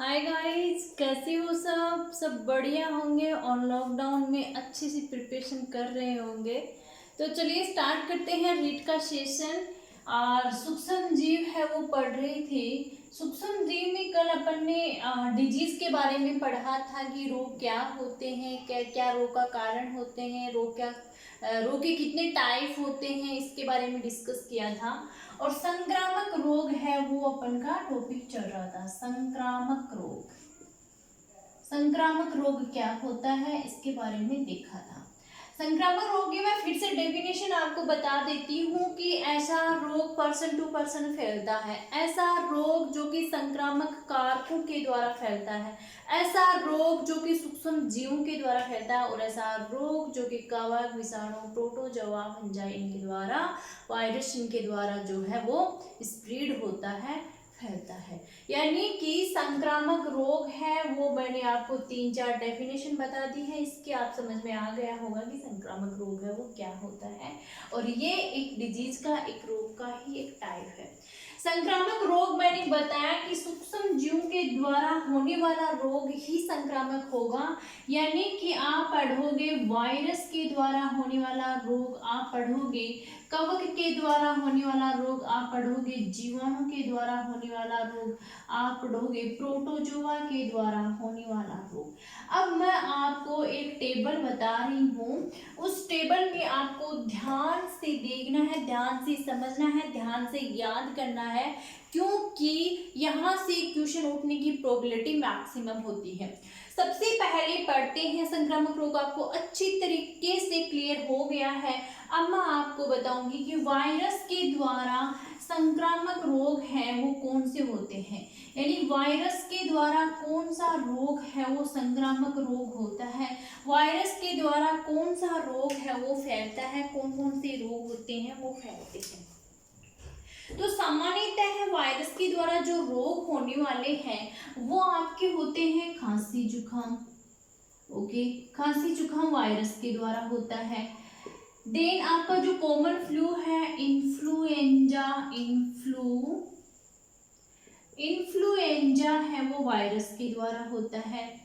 Hi guys, कैसे हो सब बढ़िया होंगे और लॉकडाउन में अच्छे से प्रिपरेशन कर रहे होंगे। तो चलिए स्टार्ट करते हैं रीड का सेशन। और सूक्ष्म जीव है वो पढ़ रही थी। सूक्ष्म जीव में कल अपन ने डिजीज के बारे में पढ़ा था कि रोग क्या होते हैं, क्या क्या रोग का कारण होते हैं, रोग के कितने टाइप होते हैं, इसके बारे में डिस्कस किया था। और संक्रामक रोग है वो अपन का टॉपिक चल रहा था। संक्रामक रोग क्या होता है इसके बारे में देखा था। संक्रामक रोग की मैं फिर से डेफिनेशन आपको बता देती हूँ कि ऐसा रोग पर्सन टू पर्सन फैलता है, ऐसा रोग जो कि संक्रामक कारकों के द्वारा फैलता है, ऐसा रोग जो कि सूक्ष्म जीवों के द्वारा फैलता है, और ऐसा रोग जो कि कवक, विषाणु, प्रोटोजोआ, फंजाई इनके द्वारा, वायरस इनके द्वारा जो है वो स्प्रेड होता है, फैलता है। यानी कि संक्रामक रोग है वो मैंने आपको 3-4 डेफिनेशन बता दी है, इसके आप समझ में आ गया होगा कि संक्रामक रोग है वो क्या होता है। और ये एक डिजीज का, एक रोग का ही एक टाइप है। संक्रामक रोग मैंने बताया कि सूक्ष्म जीवों के द्वारा होने वाला रोग ही संक्रामक होगा। यानी कि आप पढ़ोगे वायरस के द्वारा होने वाला रोग, आप पढ़ोगे कवक के द्वारा होने वाला रोग, आप पढ़ोगे जीवाणु के द्वारा होने वाला रोग, आप पढ़ोगे प्रोटोजोआ के द्वारा होने वाला रोग। अब मैं आपको एक टेबल बता रही हूँ, उस टेबल में आपको ध्यान से देखना है, ध्यान से समझना है, ध्यान से याद करना है, क्योंकि यहाँ से क्वेश्चन उठने की प्रोबेबिलिटी मैक्सिमम होती है। सबसे पहले पढ़ते हैं संक्रामक रोग, आपको अच्छी तरीके से क्लियर हो गया है। अब मैं आपको बताऊंगी कि वायरस के द्वारा संक्रामक रोग है वो कौन से होते हैं, यानी वायरस के द्वारा कौन सा रोग है वो संक्रामक रोग होता है, वायरस के द्वारा कौन सा रोग है वो फैलता है, कौन कौन से रोग होते हैं वो फैलते हैं। तो सामान्यतः वायरस के द्वारा जो रोग होने वाले हैं वो आपके होते हैं खांसी जुकाम। ओके, खांसी जुकाम वायरस के द्वारा होता है। देन आपका जो कॉमन फ्लू है इन्फ्लुएंजा, इन्फ्लुएंजा है वो वायरस के द्वारा होता है।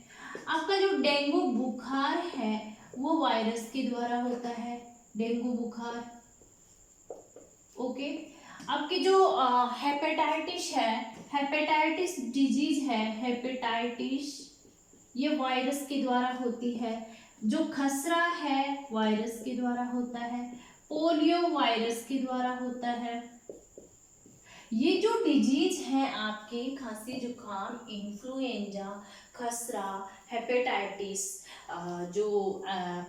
आपका जो डेंगू बुखार है वो वायरस के द्वारा होता है, डेंगू बुखार। ओके, आपकी जो हेपेटाइटिस है, हेपेटाइटिस डिजीज है, हेपेटाइटिस ये वायरस के द्वारा होती है। जो खसरा है वायरस के द्वारा होता है, पोलियो वायरस के द्वारा होता है। ये जो डिजीज है आपके खांसी जुकाम, इन्फ्लुएंजा, खसरा, हेपेटाइटिस, जो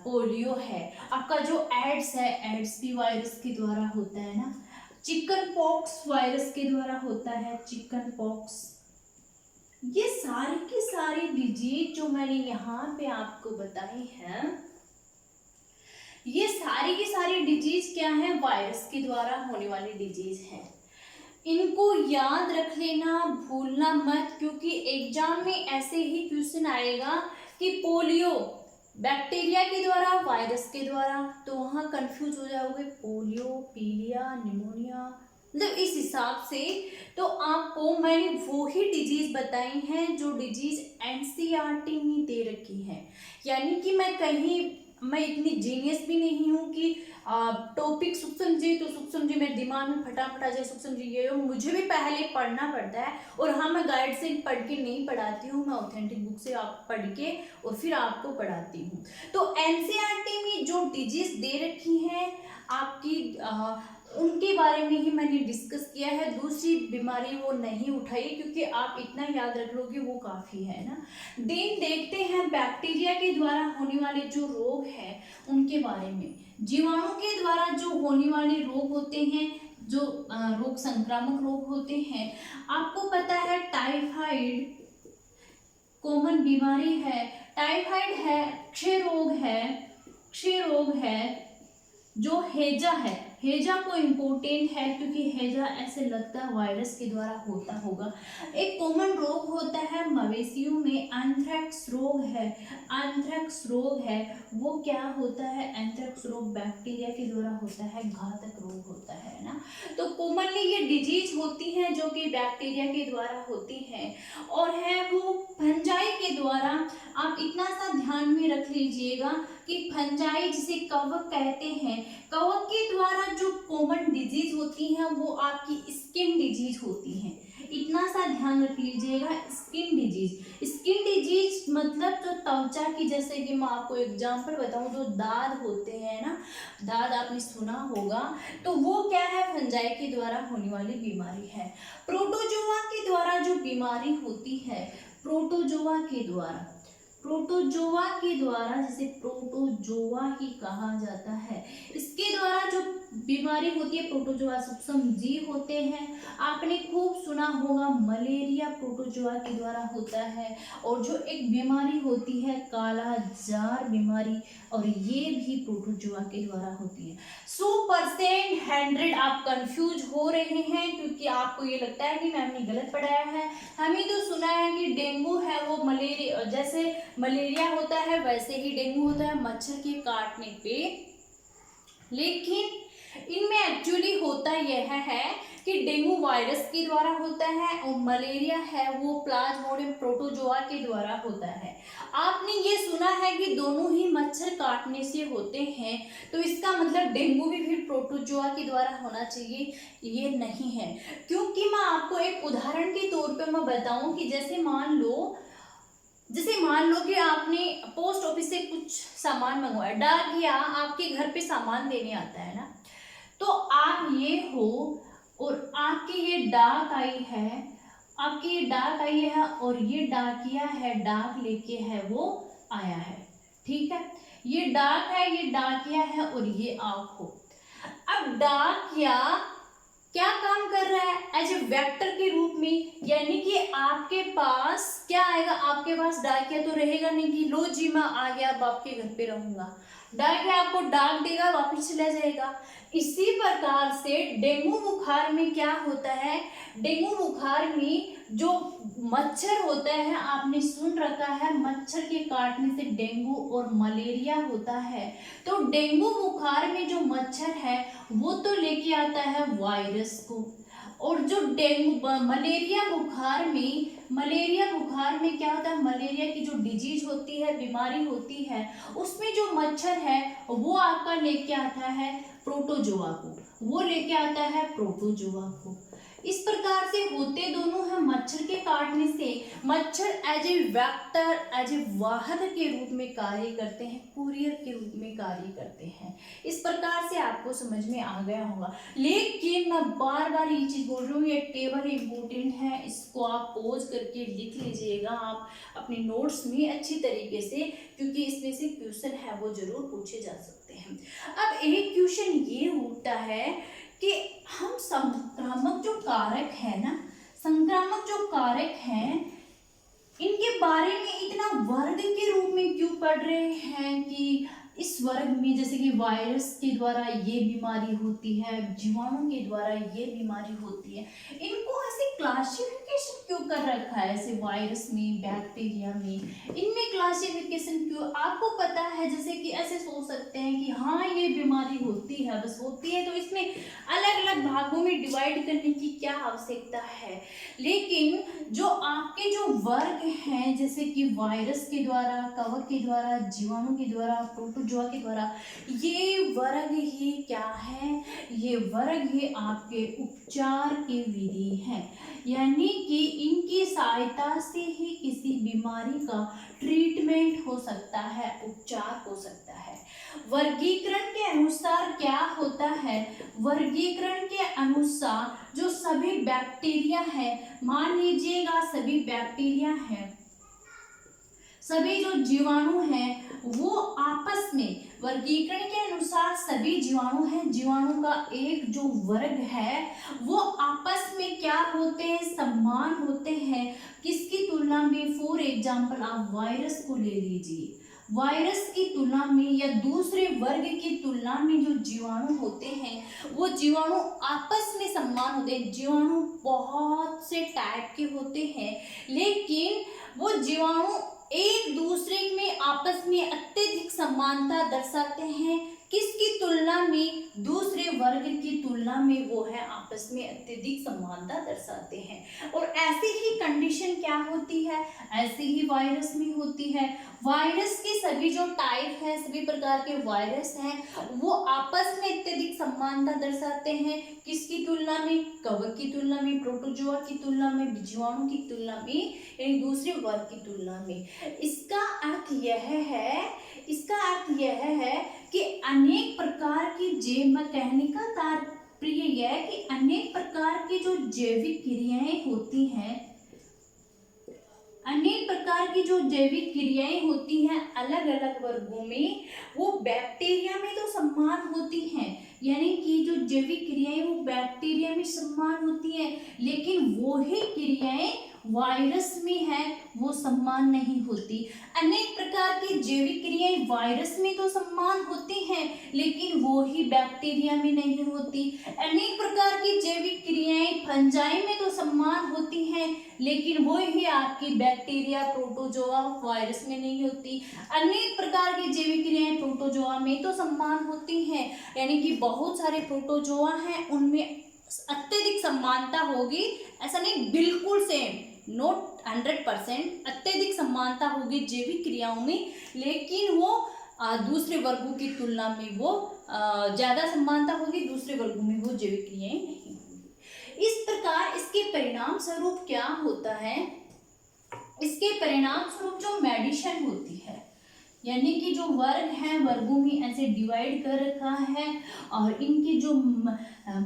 पोलियो है, आपका जो एड्स है, एड्स भी वायरस के द्वारा होता है ना। चिकन पॉक्स वायरस के द्वारा होता है, चिकन पॉक्स। ये सारी की सारी डिजीज जो मैंने यहाँ पे आपको बताई है, ये सारी की सारी डिजीज क्या है, वायरस के द्वारा होने वाली डिजीज है। इनको याद रख लेना, भूलना मत, क्योंकि एग्जाम में ऐसे ही क्वेश्चन आएगा कि पोलियो बैक्टीरिया के द्वारा, वायरस के द्वारा, तो वहां कंफ्यूज हो जाओगे, पोलियो, पीलिया, निमोनिया, मतलब इस हिसाब से। तो आपको मैंने वो ही डिजीज बताई हैं जो डिजीज एनसीईआरटी में दे रखी है। यानी कि मैं इतनी जीनियस भी नहीं हूँ कि टॉपिक सूक्ष्म जीव, तो सूक्ष्म जीव मेरे दिमाग में फटाफट आ जाए, सूक्ष्म जीव ये हो, मुझे भी पहले पढ़ना पड़ता है। और हाँ, मैं गाइड से पढ़ के नहीं पढ़ाती हूँ, मैं ऑथेंटिक बुक से आप पढ़ के और फिर आपको पढ़ाती हूँ। तो एनसीईआरटी में जो डिजीज दे रखी हैं आपकी, उनके बारे में ही मैंने डिस्कस किया है। दूसरी बीमारी वो नहीं उठाई, क्योंकि आप इतना याद रख लोगे वो काफ़ी है ना। देन देखते हैं बैक्टीरिया के द्वारा होने वाले जो रोग हैं उनके बारे में। जीवाणु के द्वारा जो होने वाले रोग होते हैं, जो रोग संक्रामक रोग होते हैं, आपको पता है टाइफाइड कॉमन बीमारी है, टाइफाइड है, क्षय रोग है, जो हैजा है, हैजा को इम्पोर्टेंट है क्योंकि हैजा ऐसे लगता है वायरस के द्वारा होता होगा। एक कॉमन रोग होता है मवेशियों में, एंथ्रेक्स रोग है। एंथ्रेक्स रोग है वो क्या होता है, एंथ्रेक्स रोग बैक्टीरिया के द्वारा होता है, घातक रोग होता है ना। तो कॉमनली ये डिजीज होती है जो कि बैक्टीरिया के द्वारा होती है और है वो फंजाई के द्वारा। आप इतना सा ध्यान में रख लीजिएगा कि फंजाई जिसे कवक कहते हैं, कवक के द्वारा जो कॉमन डिजीज होती हैं वो आपकी स्किन डिजीज होती हैं। इतना सा ध्यान रख लीजिएगा, स्किन डिजीज। स्किन डिजीज मतलब जो त्वचा की, जैसे कि मैं आपको एग्जांपल बताऊं, जो दाद होते हैं ना, दाद आपने सुना होगा, तो वो क्या है, फंजाई के द्वारा होने वाली बीमारी है। प्रोटोजोआ के द्वारा जो बीमारी होती है, प्रोटोजोआ के द्वारा, प्रोटोजोआ के द्वारा, जिसे प्रोटोजोआ ही कहा जाता है, इसके द्वारा जो बीमारी होती है, प्रोटोजोआ सूक्ष्म जीव होते हैं। आपने खूब सुना होगा मलेरिया प्रोटोजोआ के द्वारा होता है। और जो एक बीमारी होती है काला जार बीमारी, और ये भी प्रोटोजोआ के द्वारा होती है। 100% 100 आप कंफ्यूज हो रहे हैं क्योंकि आपको ये लगता है कि मैम ने गलत पढ़ाया है। हमें तो सुना है कि डेंगू है वो मलेरिया, जैसे मलेरिया होता है वैसे ही डेंगू होता है मच्छर के काटने पे, लेकिन इनमें एक्चुअली होता यह है कि डेंगू वायरस के द्वारा होता है और मलेरिया है वो प्लाज्मोडियम प्रोटोजोआ के द्वारा होता है। आपने ये सुना है कि दोनों ही मच्छर काटने से होते हैं, तो इसका मतलब डेंगू भी फिर प्रोटोजोआ के द्वारा होना चाहिए, ये नहीं है। क्योंकि मैं आपको एक उदाहरण के तौर पे मैं बताऊं कि जैसे मान लो कि आपने पोस्ट ऑफिस से कुछ सामान मंगवाया, डाकिया आपके घर पे सामान देने आता है ना, तो आप ये हो और आपकी ये डाक आई है, आपकी ये डाक आई है और ये डाकिया है, डाक लेके है वो आया है, ठीक है। ये डाक है, ये डाकिया है और ये आप हो। अब डाकिया क्या काम कर रहा है, एज ए वेक्टर के रूप में, यानी कि आपके पास क्या आएगा, आपके पास डाकिया तो रहेगा नहीं कि लो जी मैं आ गया अब आपके घर पे रहूंगा। डाकिया आपको डाक देगा, वापस चला जाएगा। इसी प्रकार से डेंगू बुखार में क्या होता है, डेंगू बुखार में जो मच्छर होता है, आपने सुन रखा है मच्छर के काटने से डेंगू और मलेरिया होता है। तो डेंगू बुखार में जो मच्छर है वो तो लेके आता है वायरस को, और जो डेंगू मलेरिया बुखार में क्या होता है, मलेरिया की जो डिजीज होती है, बीमारी होती है, उसमें जो मच्छर है वो आपका लेके आता है प्रोटोजोआ को, वो लेके आता है प्रोटोजोआ को। इस प्रकार से होते दोनों हैं, मच्छर के काटने से मच्छर as a vector, as a वाहक के रूप में कार्य करते हैं, कुरियर के रूप में कार्य करते हैं। इस प्रकार से आपको समझ में आ गया होगा। लेकिन मैं बार बार ये चीज बोल रही हूँ, ये टेबल इम्पोर्टेंट है, इसको आप पोज करके लिख लीजिएगा आप अपने नोट्स में अच्छी तरीके से, क्योंकि इसमें से क्वेश्चन है वो जरूर पूछे जा सकते हैं। अब एक क्वेश्चन ये उठता है कि हम संक्रामक जो कारक है ना, संक्रामक जो कारक हैं, इनके बारे में इतना वर्ग के रूप में क्यों पढ़ रहे हैं कि इस वर्ग में जैसे कि वायरस के द्वारा ये बीमारी होती है, जीवाणु के द्वारा ये बीमारी होती है, इनको ऐसे क्लासिफिकेशन क्यों कर रखा है, ऐसे वायरस में, बैक्टीरिया में, इनमें क्लासिफिकेशन क्यों? आपको पता है जैसे कि ऐसे सोच सकते हैं कि हाँ ये बीमारी होती है, बस होती है, तो इसमें अलग अलग भागों में डिवाइड करने की क्या आवश्यकता है। लेकिन जो आपके जो वर्ग हैं, जैसे कि वायरस के द्वारा, कवक के द्वारा, जीवाणु के द्वारा, प्रोटोजोआ के द्वारा, ये वर्ग ही क्या है, ये वर्ग ही आपके उपचार की विधि है, यानी कि इनकी सहायता से ही किसी बीमारी का ट्रीटमेंट हो सकता है, उपचार हो सकता है। वर्गीकरण के अनुसार क्या होता है, वर्गीकरण के अनुसार जो सभी बैक्टीरिया है, मान लीजिएगा सभी बैक्टीरिया हैं, सभी जो जीवाणु हैं वो आपस में, वर्गीकरण के अनुसार सभी जीवाणु हैं, जीवाणु का एक जो वर्ग है वो आपस में क्या होते हैं, समान होते हैं। किसकी तुलना में? फॉर एग्जाम्पल आप वायरस को ले लीजिए, वायरस की तुलना में या दूसरे वर्ग की तुलना में जो जीवाणु होते हैं वो जीवाणु आपस में समान होते हैं। जीवाणु बहुत से टाइप के होते हैं, लेकिन वो जीवाणु एक दूसरे में आपस में अत्यधिक समानता दर्शाते हैं। किसकी तुलना में? दूसरे वर्ग की तुलना में वो है आपस में अत्यधिक समानता दर्शाते हैं। और ऐसी ही कंडीशन क्या होती है? ऐसे ही वायरस में होती है। वायरस के सभी जो टाइप है, सभी प्रकार के वायरस हैं, वो आपस में अत्यधिक समानता दर्शाते हैं। किसकी तुलना में? कवक की तुलना में, प्रोटोजोआ की तुलना में, जीवाणु की तुलना में, यानी दूसरे वर्ग की तुलना में। इसका अर्थ यह है कि अनेक प्रकार की कहने का तात्पर्य यह है कि अनेक प्रकार की जो जैविक क्रियाएं होती हैं, अलग अलग वर्गों में, वो बैक्टीरिया में तो समान होती हैं, यानी कि जो जैविक क्रियाएं वो बैक्टीरिया में समान होती हैं, लेकिन वो ही क्रियाएं वायरस में है वो समान नहीं होती। अनेक प्रकार की जैविक क्रियाएं वायरस में तो समान होती हैं, लेकिन वो ही बैक्टीरिया में नहीं होती। अनेक प्रकार की जैविक क्रियाएं फंजाई में तो समान होती हैं, लेकिन वो ही आपकी बैक्टीरिया, प्रोटोजोआ, वायरस में नहीं होती। अनेक प्रकार की जैविक क्रियाएं प्रोटोजोआ में तो समान होती हैं, यानी कि बहुत सारे प्रोटोजोआ हैं उनमें अत्यधिक समानता होगी, ऐसा नहीं बिल्कुल सेम, नॉट 100%, अत्यधिक समानता होगी जैविक क्रियाओं में, लेकिन वो दूसरे वर्गों की तुलना में वो ज्यादा समानता होगी, दूसरे वर्गों में वो जैविक क्रियाएं नहीं होंगी। इस प्रकार इसके परिणाम स्वरूप क्या होता है? इसके परिणाम स्वरूप जो मेडिसिन होती है, यानी कि जो वर्ग हैं वर्गों में ऐसे डिवाइड कर रखा है, और इनकी जो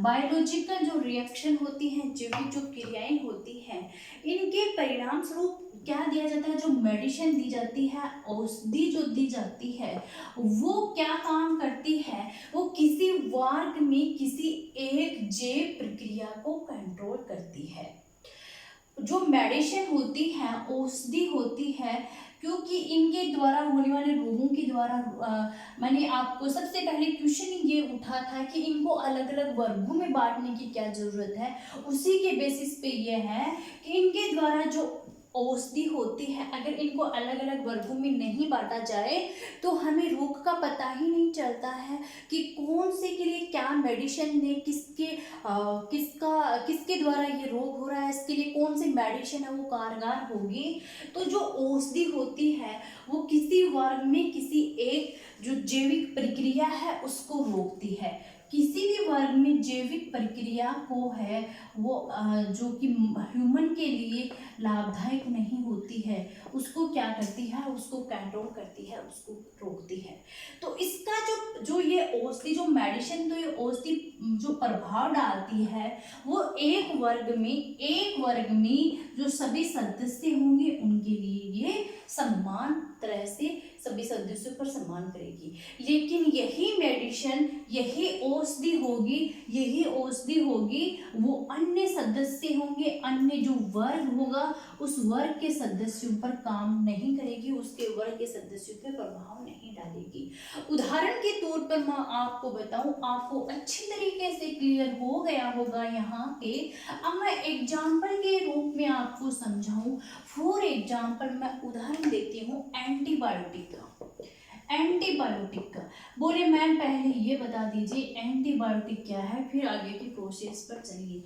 बायोलॉजिकल जो रिएक्शन होती हैं, जैविक जो क्रियाएं होती हैं, इनके परिणाम स्वरूप क्या दिया जाता है? जो मेडिसिन दी जाती है, औषधि जो दी जाती है, वो क्या काम करती है? वो किसी वर्ग में किसी एक जैव प्रक्रिया को कंट्रोल करती है। जो मेडिसिन होती है, औषधि होती है, क्योंकि इनके द्वारा होने वाले रोगों के द्वारा मैंने आपको सबसे पहले क्वेश्चन ये उठा था कि इनको अलग अलग वर्गों में बांटने की क्या जरूरत है। उसी के बेसिस पे ये है कि इनके द्वारा जो औषधि होती है, अगर इनको अलग अलग वर्गों में नहीं बांटा जाए तो हमें रोग का पता ही नहीं चलता है कि कौन से के लिए क्या मेडिसिन ने किसके द्वारा ये रोग हो रहा है, इसके लिए कौन सी मेडिसिन है वो कारगर होगी। तो जो औषधि होती है वो किसी वर्ग में किसी एक जो जैविक प्रक्रिया है उसको रोकती है। किसी भी वर्ग में जैविक प्रक्रिया को है वो जो कि ह्यूमन के लिए लाभदायक नहीं होती है, उसको क्या करती है? उसको कंट्रोल करती है, उसको रोकती है। तो इसका जो ये औषधि, जो मेडिसिन, तो ये औषधि जो प्रभाव डालती है वो एक वर्ग में जो सभी सदस्य होंगे उनके लिए ये समान तरह से सभी सदस्यों पर समान करेगी। लेकिन यही मेडिसिन, यही औषधि होगी वो अन्य सदस्य होंगे, अन्य जो वर्ग होगा उस वर्ग के सदस्यों पर काम नहीं करेगी, उसके वर्ग के सदस्यों पर प्रभाव नहीं डालेगी। उदाहरण के तौर पर मैं आपको बताऊं, आपको अच्छी तरीके से क्लियर हो गया होगा यहाँ पे। अब मैं एग्जाम्पल के रूप में आपको समझाऊं। फॉर एग्जाम्पल मैं उदाहरण देती हूँ एंटीबायोटिक का। बोले मैम पहले ये बता दीजिए एंटीबायोटिक क्या है, फिर आगे की प्रोसेस पर चलिए।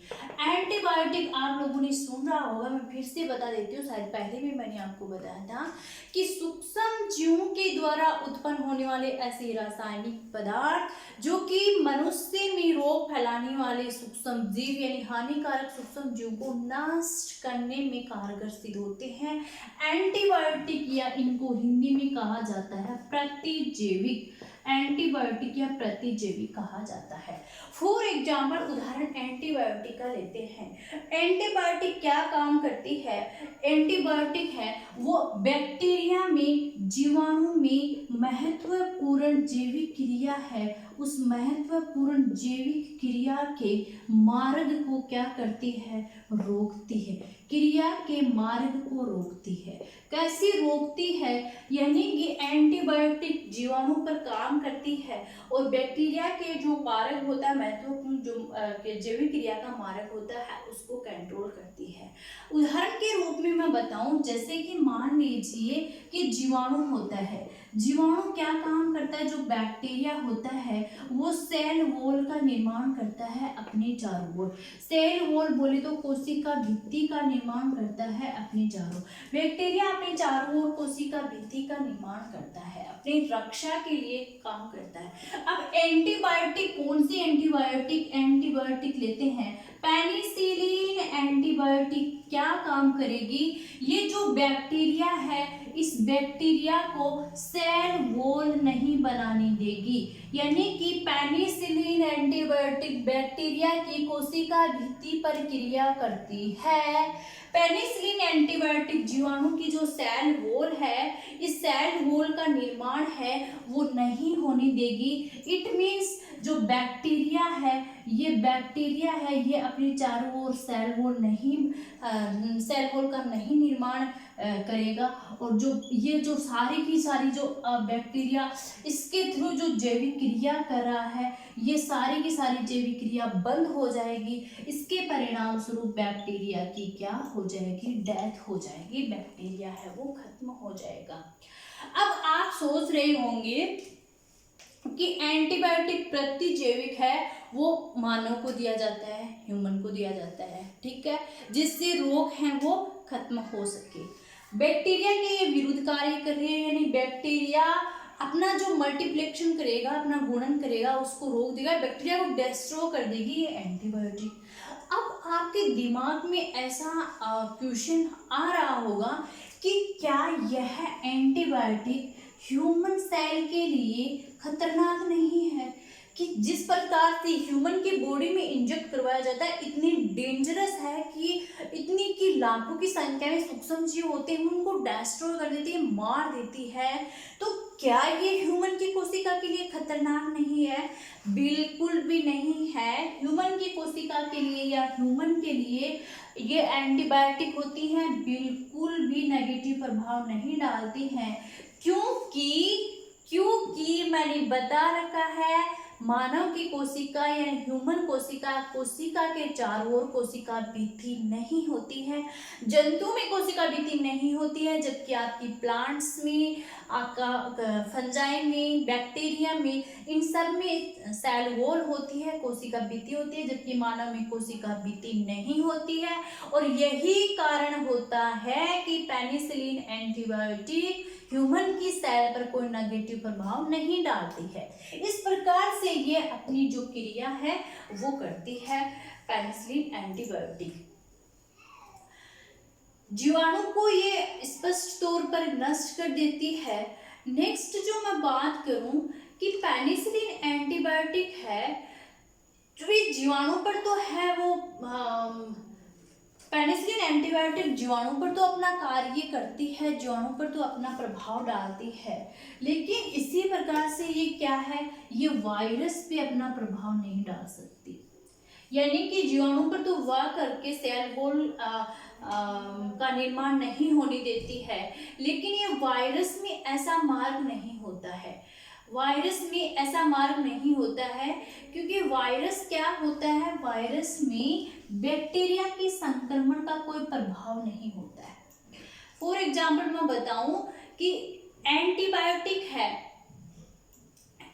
एंटीबायोटिक आप लोगों ने सुन रहा होगा, मैं फिर से बता देती हूँ, शायद पहले भी मैंने आपको बताया था कि सूक्ष्म जीवों के द्वारा उत्पन्न होने वाले ऐसे रासायनिक पदार्थ जो कि मनुष्य में रोग फैलाने वाले सूक्ष्म जीव यानी हानिकारक सूक्ष्म जीव को नष्ट करने में कारगर सिद्ध होते हैं। एंटीबायोटिक या इनको हिंदी में कहा जाता है प्रतिजैविक, एंटीबायोटिक या प्रतिजैविक कहा जाता है। फॉर एग्जाम्पल उदाहरण एंटीबायोटिक का लेते हैं। एंटीबायोटिक क्या काम करती है? एंटीबायोटिक है वो बैक्टीरिया में, जीवाणु में महत्वपूर्ण जैविक क्रिया है उस महत्वपूर्ण जैविक क्रिया के मार्ग को क्या करती है, रोकती है। क्रिया के मार्ग को रोकती है। कैसी रोकती है, यानी कि एंटीबायोटिक जीवाणु पर काम करती है और बैक्टीरिया के जो मार्ग होता है, महत्वपूर्ण जो जैविक क्रिया का मार्ग होता है, उसको कंट्रोल करती है। उदाहरण के रूप में मैं बताऊं, जैसे कि मान लीजिए कि जीवाणु होता है। जीवाणु क्या काम करता है, जो बैक्टीरिया होता है वो सेल वॉल का निर्माण करता है अपने चारों ओर। सेल वॉल बोले तो कोशिका भित्ति का निर्माण करता है अपने चारों। बैक्टीरिया अपने चारों ओर कोशिका भित्ति का निर्माण करता है, अपनी रक्षा के लिए काम करता है। अब एंटीबायोटिक, कौन सी एंटीबायोटिक लेते हैं, पेनिसिलिन एंटीबायोटिक क्या काम करेगी, ये जो बैक्टीरिया है इस बैक्टीरिया को सेल वॉल नहीं बनाने देगी। यानी कि पेनिसिलिन एंटीबायोटिक बैक्टीरिया की कोशिका भित्ति पर क्रिया करती है। पेनिसिलिन एंटीबायोटिक जीवाणु की जो सेल वॉल है, इस सेल वॉल का निर्माण है वो नहीं होने देगी। इट मीन्स जो बैक्टीरिया है ये अपने चारों ओर सेल वॉल का नहीं निर्माण करेगा। और जो सारी की सारी जो बैक्टीरिया इसके थ्रू जो जैविक क्रिया कर रहा है, ये सारी की सारी जैविक क्रिया बंद हो जाएगी। इसके परिणाम स्वरूप बैक्टीरिया की क्या हो जाएगी, डेथ हो जाएगी। बैक्टीरिया है वो खत्म हो जाएगा। अब आप सोच रहे होंगे कि एंटीबायोटिक प्रतिजैविक है वो मानव को दिया जाता है, ह्यूमन को दिया जाता है, ठीक है, जिससे रोग हैं वो खत्म हो सके। बैक्टीरिया के ये विरुद्ध कार्य कर रहे हैं, यानी बैक्टीरिया अपना जो मल्टीप्लेक्शन करेगा, अपना गुणन करेगा, उसको रोक देगा, बैक्टीरिया को डिस्ट्रॉय कर देगी ये एंटीबायोटिक। अब आपके दिमाग में ऐसा क्वेश्चन आ रहा होगा कि क्या यह एंटीबायोटिक ह्यूमन सेल के लिए खतरनाक नहीं है, कि जिस प्रकार से ह्यूमन की बॉडी में इंजेक्ट करवाया जाता है इतनी डेंजरस है कि इतनी की लाखों की संख्या में सूक्ष्म जीव होते हैं उनको डिस्ट्रॉय कर देती है, मार देती है। तो क्या ये ह्यूमन की कोशिका के लिए खतरनाक नहीं है? बिल्कुल भी नहीं है। ह्यूमन की कोशिका के लिए या ह्यूमन के लिए ये एंटीबायोटिक होती हैं बिल्कुल भी नेगेटिव प्रभाव नहीं डालती हैं, क्योंकि मैंने बता रखा है मानव की कोशिका या ह्यूमन कोशिका के चारों ओर कोशिका भित्ति नहीं होती है, जंतु में कोशिका भित्ति नहीं होती है, जबकि आपकी प्लांट्स में, आपका फंजाई में, बैक्टीरिया में, इन सब में सेल वॉल होती है, कोशिका भित्ति होती है, जबकि मानव में कोशिका भित्ति नहीं होती है। और यही कारण होता है कि पेनिसिलिन एंटीबायोटिक ह्यूमन की सेल पर कोई नेगेटिव प्रभाव नहीं डालती है। इस प्रकार से ये अपनी जो क्रिया है वो करती है पेनिसिलिन एंटीबायोटिक। जीवाणु को ये स्पष्ट तौर पर नष्ट कर देती है। नेक्स्ट जो मैं बात करूं कि पेनिसिलिन एंटीबायोटिक है जो ये जीवाणु पर तो है वो पेनिसिलिन एंटीबायोटिक जीवाणु पर तो अपना कार्य करती है, जीवाणु पर तो अपना प्रभाव डालती है, लेकिन इसी प्रकार से ये क्या है, ये वायरस पे अपना प्रभाव नहीं डाल सकती। यानी कि जीवाणु पर तो वह करके सेल वॉल का निर्माण नहीं होने देती है, लेकिन ये वायरस में ऐसा मार्ग नहीं होता है। वायरस में ऐसा मार्ग नहीं होता है क्योंकि वायरस क्या होता है, वायरस में बैक्टीरिया के संक्रमण का कोई प्रभाव नहीं होता है। फॉर एग्जाम्पल मैं बताऊं कि एंटीबायोटिक है,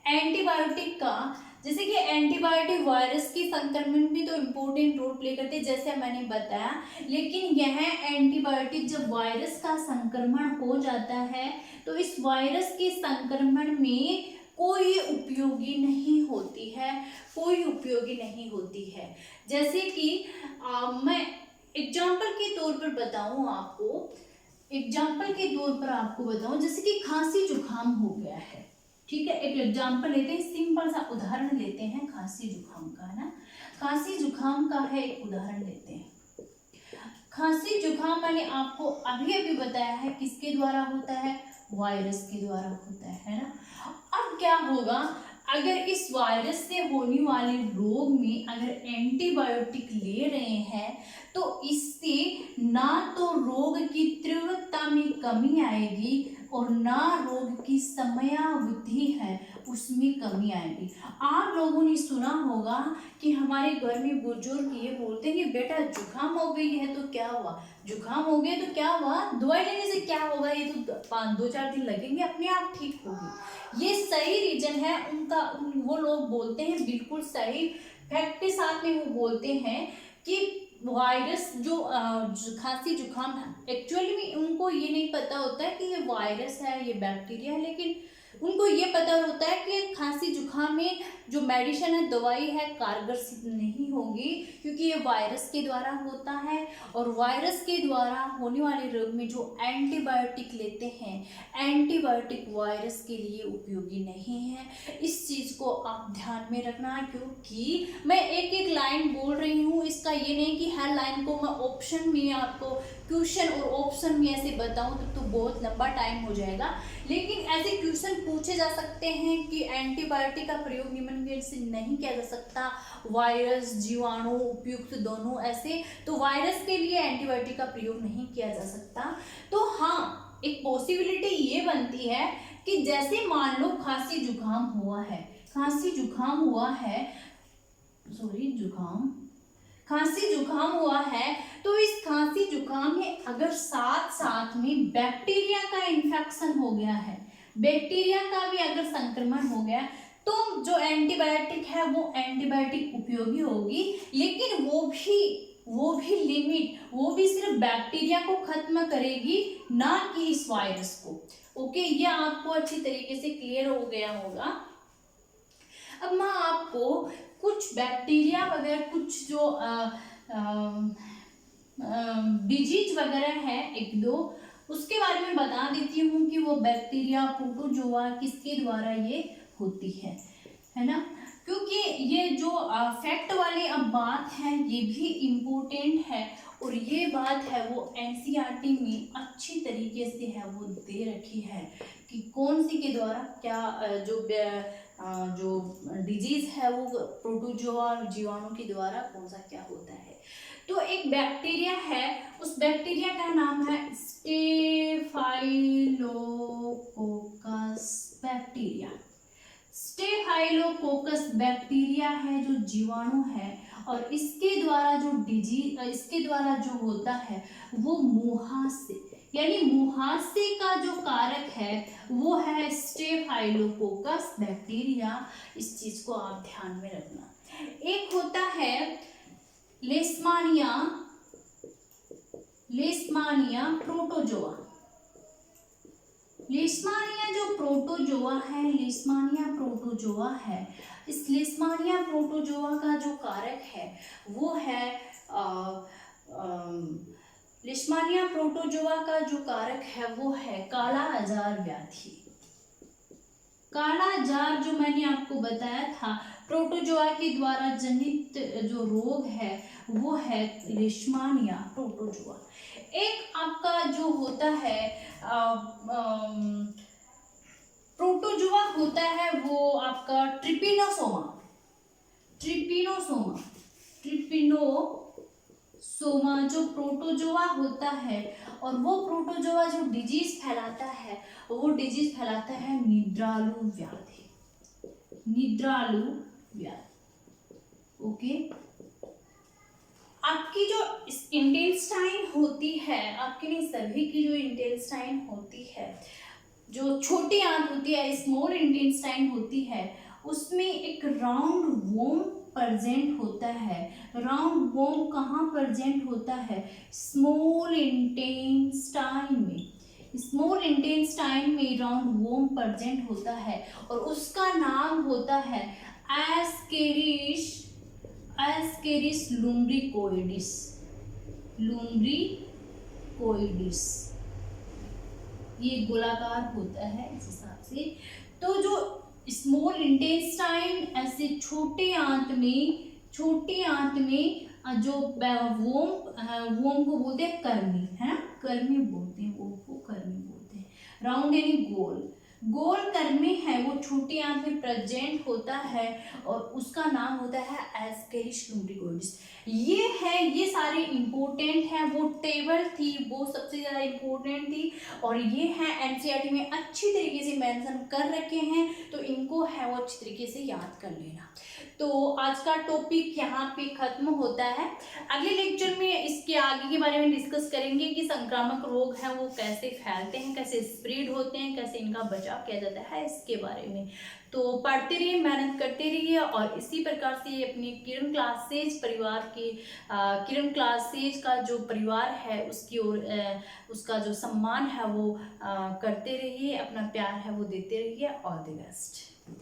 एंटीबायोटिक का जैसे कि एंटीबायोटिक वायरस के संक्रमण में तो इम्पोर्टेंट रोल प्ले करते हैं जैसे मैंने बताया, लेकिन यह एंटीबायोटिक जब वायरस का संक्रमण हो जाता है तो इस वायरस के संक्रमण में कोई उपयोगी नहीं होती है, कोई उपयोगी नहीं होती है। जैसे कि मैं एग्जाम्पल के तौर पर बताऊं आपको, जैसे कि खांसी जुकाम हो गया है, ठीक है, एक एग्जाम्पल लेते हैं, सिंपल सा उदाहरण लेते हैं खांसी जुकाम का, है ना, खांसी जुकाम का है एक उदाहरण लेते हैं। खांसी जुकाम मैंने आपको अभी अभी बताया है किसके द्वारा होता है, वायरस के द्वारा होता है ना। अब क्या होगा, अगर इस वायरस से होने वाले रोग में अगर एंटीबायोटिक ले रहे हैं तो इससे ना तो रोग की तीव्रता में कमी आएगी और ना रोग की समयावधि है उसमें कमी आएगी। आप लोगों ने सुना होगा कि हमारे घर में बुजुर्ग ये बोलते हैं कि बेटा जुकाम हो गई है तो क्या हुआ, जुकाम हो गया तो क्या हुआ, दवाई लेने से क्या होगा, ये तो 2-4 दिन लगेंगे अपने आप ठीक होगी। ये सही रीजन है उनका, वो लोग बोलते हैं बिल्कुल सही फैक्ट के साथ में वो बोलते हैं कि वायरस जो खांसी जुकाम है, एक्चुअली में उनको ये नहीं पता होता है कि ये वायरस है ये बैक्टीरिया है, लेकिन उनको ये पता होता है कि खांसी जुकाम में जो मेडिसिन है दवाई है कारगर सिद्ध नहीं होगी क्योंकि ये वायरस के द्वारा होता है और वायरस के द्वारा होने वाले रोग में जो एंटीबायोटिक लेते हैं एंटीबायोटिक वायरस के लिए उपयोगी नहीं है। इस चीज़ को आप ध्यान में रखना क्योंकि मैं एक एक लाइन बोल रही हूँ, इसका ये नहीं कि हर लाइन को मैं ऑप्शन में आपको क्वेश्चन और ऑप्शन में ऐसे बताऊँ तो बहुत लंबा टाइम हो जाएगा, लेकिन ऐसे क्वेश्चन पूछे जा सकते हैं कि एंटीबायोटिक का प्रयोग निम्नलिखित से नहीं किया जा सकता, वायरस जीवाणु उपयुक्त दोनों ऐसे, तो वायरस के लिए एंटीबायोटिक का प्रयोग नहीं किया जा सकता। तो हाँ, एक पॉसिबिलिटी ये बनती है कि जैसे मान लो खांसी जुकाम हुआ है, खांसी जुकाम हुआ है, खांसी जुकाम हुआ है, तो इस खांसी जुकाम में अगर साथ साथ में बैक्टीरिया का इन्फेक्शन हो गया है, बैक्टीरिया का भी अगर संक्रमण हो गया तो जो एंटीबायोटिक है वो एंटीबायोटिक उपयोगी होगी, लेकिन वो भी लिमिट, वो भी सिर्फ बैक्टीरिया को खत्म करेगी ना कि इस वायरस को। ओके, ये आपको अच्छी तरीके से क्लियर हो गया होगा। अब मैं आपको कुछ बैक्टीरिया वगैरह, कुछ जो डिजीज वगैरह है एक दो, उसके बारे में बता देती हूँ कि वो बैक्टीरिया प्रोटोजोआ किसके द्वारा ये होती है ना, क्योंकि ये जो फैक्ट वाली अब बात है ये भी इम्पोर्टेंट है और ये बात है वो एनसीईआरटी में अच्छी तरीके से है वो दे रखी है कि कौन सी के द्वारा क्या जो डिजीज है वो प्रोटोजोआ जीवाणु के द्वारा कौन सा क्या होता है। तो एक बैक्टीरिया है, उस बैक्टीरिया का नाम है स्टेफाइलोकोकस बैक्टीरिया। स्टेफाइलोकोकस बैक्टीरिया है जो जीवाणु है और इसके द्वारा जो होता है वो मुहासे, यानी मुहासे का जो कारक है वो है स्टेफाइलोकोकस बैक्टीरिया। इस चीज को आप ध्यान में रखना। एक होता है लेशमानिया प्रोटोजोआ। लेशमानिया जो प्रोटोजोआ है, लेशमानिया प्रोटोजोआ है, इस लेशमानिया प्रोटोजोआ का जो कारक है वो है लेशमानिया प्रोटोजोआ का जो कारक है वो है काला अजार व्याधि। काला अजार जो मैंने आपको बताया था प्रोटोजोआ के द्वारा जनित जो रोग है वो है लेशमानिया प्रोटोजोआ। एक आपका जो होता है प्रोटोजोआ होता है वो आपका ट्रिपिनोसोमा जो प्रोटोजोआ होता है, और वो प्रोटोजोआ जो डिजीज फैलाता है वो डिजीज फैलाता है निद्रालु व्याधि। ओके, आपकी जो इंटेस्टाइन होती है, आपके नहीं सभी की जो इंटेस्टाइन होती है, जो छोटी आंत होती है स्मॉल इंटेस्टाइन होती है, उसमें एक राउंड वोम प्रेजेंट होता है। राउंड वोम कहाँ प्रेजेंट होता है? स्मॉल इंटेस्टाइन में राउंड वोम प्रेजेंट होता है और उसका नाम होता है एस्केरिस लुम्ब्रिकोइडिस। ये गोलाकार होता है इस हिसाब से। तो जो स्मॉल इंटेस्टाइन ऐसे छोटे आंत में जो वोम को बोलते हैं कर्मी, है कर्मी बोलते हैं, वोम को कर्मी बोलते हैं। राउंड यानी गोल, गोल कर्मी है वो छोटी आंत में प्रेजेंट होता है और उसका नाम होता है एस्केरिश लुम्ब्रिकोइड्स। ये सारे इंपॉर्टेंट हैं, वो टेबल थी वो सबसे ज़्यादा इंपॉर्टेंट थी और ये है एनसीईआरटी में अच्छी तरीके से मेंशन कर रखे हैं, तो इनको है वो अच्छी तरीके से याद कर लेना। तो आज का टॉपिक यहाँ पे खत्म होता है। अगले लेक्चर में इसके आगे के बारे में डिस्कस करेंगे कि संक्रामक रोग हैं वो कैसे फैलते हैं, कैसे स्प्रेड होते हैं, कैसे इनका बचाव किया जाता है, इसके बारे में। तो पढ़ते रहिए, मेहनत करते रहिए और इसी प्रकार से अपनी किरण क्लासेज परिवार के किरण क्लासेज का जो परिवार है उसकी ओर उसका जो सम्मान है वो करते रहिए, अपना प्यार है वो देते रहिए। All the best.